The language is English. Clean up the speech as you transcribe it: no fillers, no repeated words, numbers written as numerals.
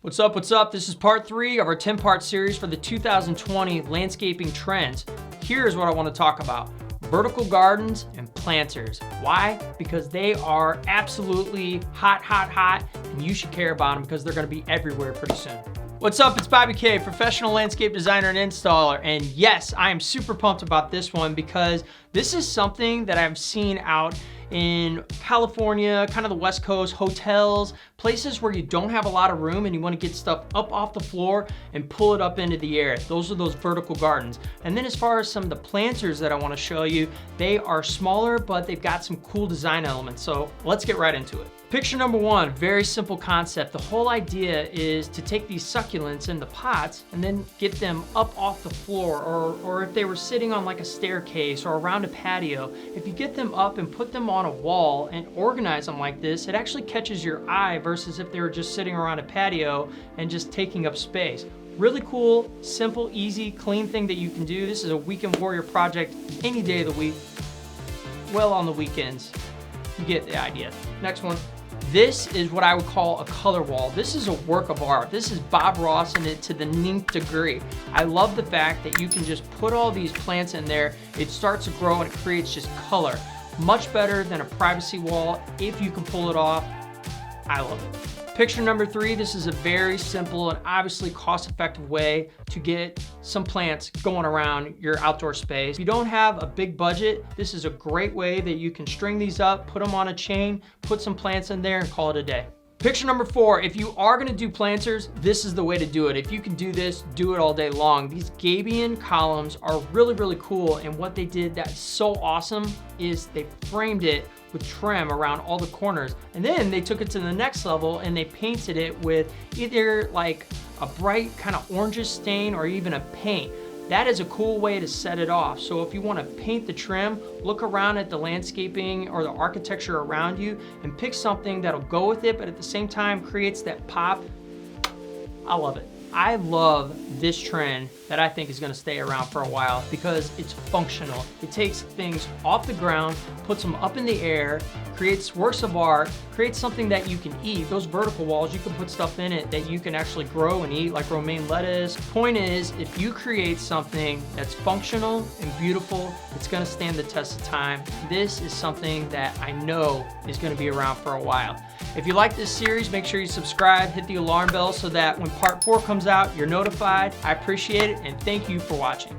What's up, what's up? This is part 3 of our 10-part series for the 2020 landscaping trends. Here's what I want to talk about: vertical gardens and planters. Why? Because they are absolutely hot, and you should care about them because they're going to be everywhere pretty soon. What's up? It's Bobby K, professional landscape designer and installer. And yes, I am super pumped about this one because this is something that I've seen out in California, kind of the West Coast, hotels, places where you don't have a lot of room and you want to get stuff up off the floor and pull it up into the air. Those are those vertical gardens. And then as far as some of the planters that I want to show you, they are smaller, but they've got some cool design elements. So let's get right into it. Picture number 1, very simple concept. The whole idea is to take these succulents in the pots and then get them up off the floor, or if they were sitting on like a staircase or around a patio, if you get them up and put them on a wall and organize them like this, it actually catches your eye versus if they were just sitting around a patio and just taking up space. Really cool, simple, easy, clean thing that you can do. This is a weekend warrior project any day of the week, well on the weekends. You get the idea. Next one. This is what I would call a color wall. This is a work of art. This is Bob Ross in it to the nth degree. I love the fact that you can just put all these plants in there. It starts to grow and it creates just color. Much better than a privacy wall if you can pull it off. I love it. Picture number 3, this is a very simple and obviously cost-effective way to get some plants going around your outdoor space. If you don't have a big budget, this is a great way that you can string these up, put them on a chain, put some plants in there and call it a day. Picture number 4, if you are gonna do planters, this is the way to do it. If you can do this, do it all day long. These gabion columns are really cool, and what they did that's so awesome is they framed it with trim around all the corners. And then they took it to the next level and they painted it with either like a bright kind of orangish stain or even a paint. That is a cool way to set it off. So if you want to paint the trim, look around at the landscaping or the architecture around you and pick something that'll go with it, but at the same time creates that pop. I love it. I love this trend that I think is gonna stay around for a while because it's functional. It takes things off the ground, puts them up in the air, creates works of art, creates something that you can eat. Those vertical walls, you can put stuff in it that you can actually grow and eat, like romaine lettuce. Point is, if you create something that's functional and beautiful, it's gonna stand the test of time. This is something that I know is gonna be around for a while. If you like this series, make sure you subscribe, hit the alarm bell so that when part 4 comes out, you're notified. I appreciate it, and thank you for watching.